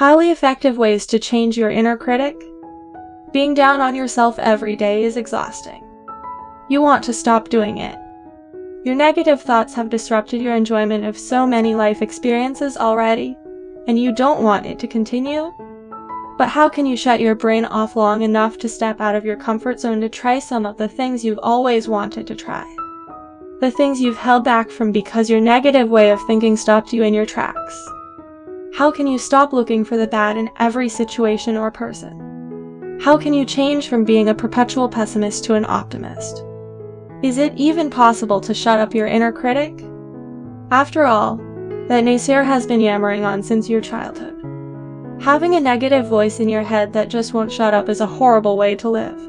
Highly effective ways to change your inner critic. Being down on yourself every day is exhausting. You want to stop doing it. Your negative thoughts have disrupted your enjoyment of so many life experiences already, and you don't want it to continue? But how can you shut your brain off long enough to step out of your comfort zone to try some of the things you've always wanted to try? The things you've held back from because your negative way of thinking stopped you in your tracks. How can you stop looking for the bad in every situation or person? How can you change from being a perpetual pessimist to an optimist? Is it even possible to shut up your inner critic? After all, that naysayer has been yammering on since your childhood. Having a negative voice in your head that just won't shut up is a horrible way to live.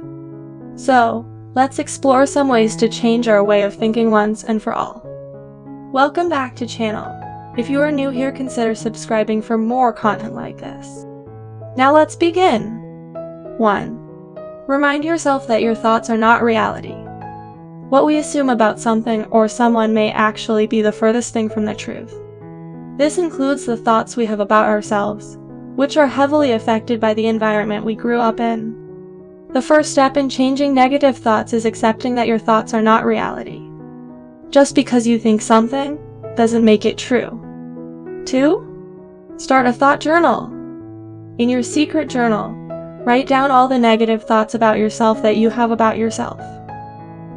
So, let's explore some ways to change our way of thinking once and for all. Welcome back to channel. If you are new here, consider subscribing for more content like this. Now let's begin. 1. Remind yourself that your thoughts are not reality. What we assume about something or someone may actually be the furthest thing from the truth. This includes the thoughts we have about ourselves, which are heavily affected by the environment we grew up in. The first step in changing negative thoughts is accepting that your thoughts are not reality. Just because you think something doesn't make it true. 2. Start a thought journal. In your secret journal, write down all the negative thoughts about yourself that you have about yourself.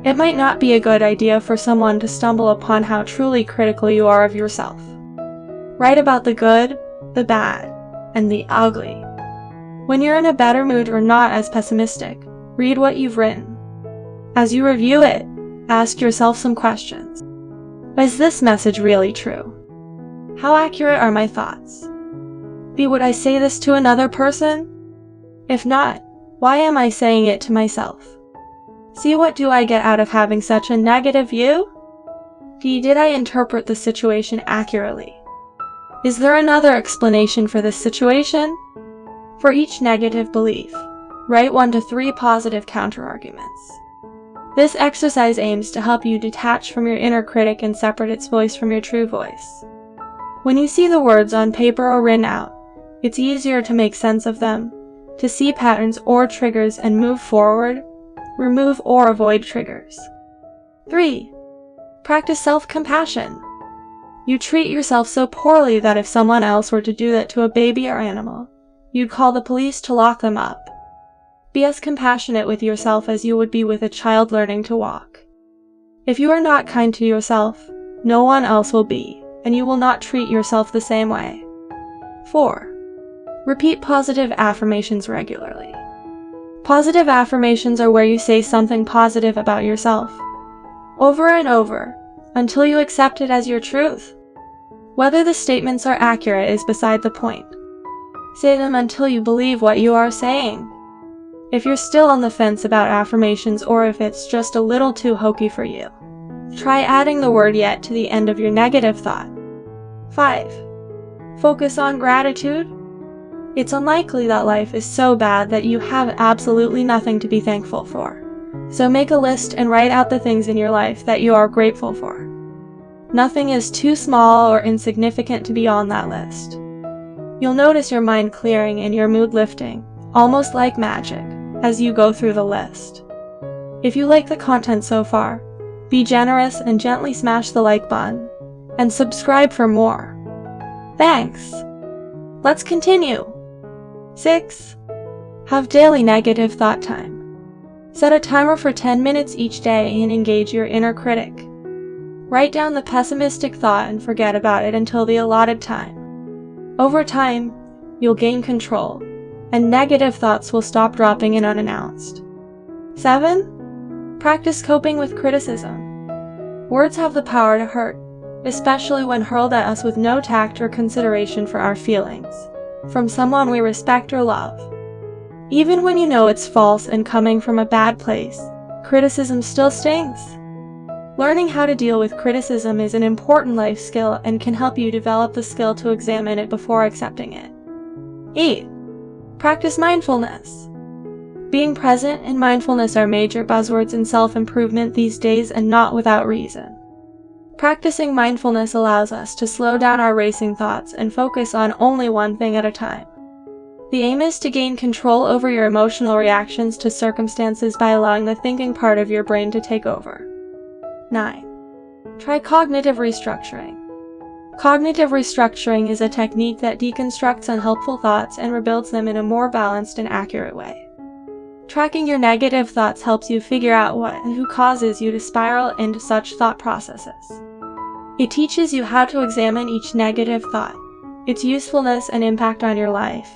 It might not be a good idea for someone to stumble upon how truly critical you are of yourself. Write about the good, the bad, and the ugly. When you're in a better mood or not as pessimistic, read what you've written. As you review it, ask yourself some questions. Is this message really true? How accurate are my thoughts? Would I say this to another person? If not, why am I saying it to myself? See, what do I get out of having such a negative view? Did I interpret the situation accurately? Is there another explanation for this situation? For each negative belief, write 1 to 3 positive counterarguments. This exercise aims to help you detach from your inner critic and separate its voice from your true voice. When you see the words on paper or written out, it's easier to make sense of them, to see patterns or triggers and move forward, remove or avoid triggers. 3. Practice self-compassion. You treat yourself so poorly that if someone else were to do that to a baby or animal, you'd call the police to lock them up. Be as compassionate with yourself as you would be with a child learning to walk. If you are not kind to yourself, no one else will be, and you will not treat yourself the same way. 4. Repeat positive affirmations regularly. Positive affirmations are where you say something positive about yourself, over and over, until you accept it as your truth. Whether the statements are accurate is beside the point. Say them until you believe what you are saying. If you're still on the fence about affirmations or if it's just a little too hokey for you, try adding the word "yet" to the end of your negative thought. 5. Focus on gratitude. It's unlikely that life is so bad that you have absolutely nothing to be thankful for. So make a list and write out the things in your life that you are grateful for. Nothing is too small or insignificant to be on that list. You'll notice your mind clearing and your mood lifting, almost like magic, as you go through the list. If you like the content so far, be generous and gently smash the like button, and subscribe for more. Thanks! Let's continue! 6. Have daily negative thought time. Set a timer for 10 minutes each day and engage your inner critic. Write down the pessimistic thought and forget about it until the allotted time. Over time, you'll gain control, and negative thoughts will stop dropping in unannounced. 7. Practice coping with criticism. Words have the power to hurt, especially when hurled at us with no tact or consideration for our feelings, from someone we respect or love. Even when you know it's false and coming from a bad place, criticism still stings. Learning how to deal with criticism is an important life skill and can help you develop the skill to examine it before accepting it. 8. Practice mindfulness. Being present and mindfulness are major buzzwords in self-improvement these days, and not without reason. Practicing mindfulness allows us to slow down our racing thoughts and focus on only one thing at a time. The aim is to gain control over your emotional reactions to circumstances by allowing the thinking part of your brain to take over. 9. Try cognitive restructuring. Cognitive restructuring is a technique that deconstructs unhelpful thoughts and rebuilds them in a more balanced and accurate way. Tracking your negative thoughts helps you figure out what and who causes you to spiral into such thought processes. It teaches you how to examine each negative thought, its usefulness and impact on your life,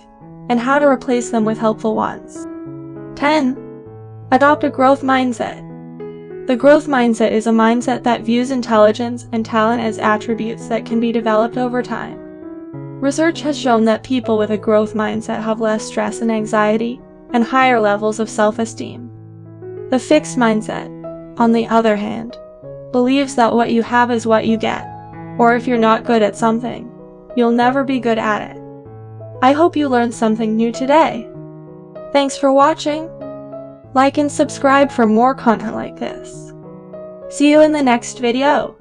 and how to replace them with helpful ones. 10. Adopt a growth mindset. The growth mindset is a mindset that views intelligence and talent as attributes that can be developed over time. Research has shown that people with a growth mindset have less stress and anxiety, and higher levels of self-esteem. The fixed mindset, on the other hand, believes that what you have is what you get, or if you're not good at something, you'll never be good at it. I hope you learned something new today. Thanks for watching. Like and subscribe for more content like this. See you in the next video.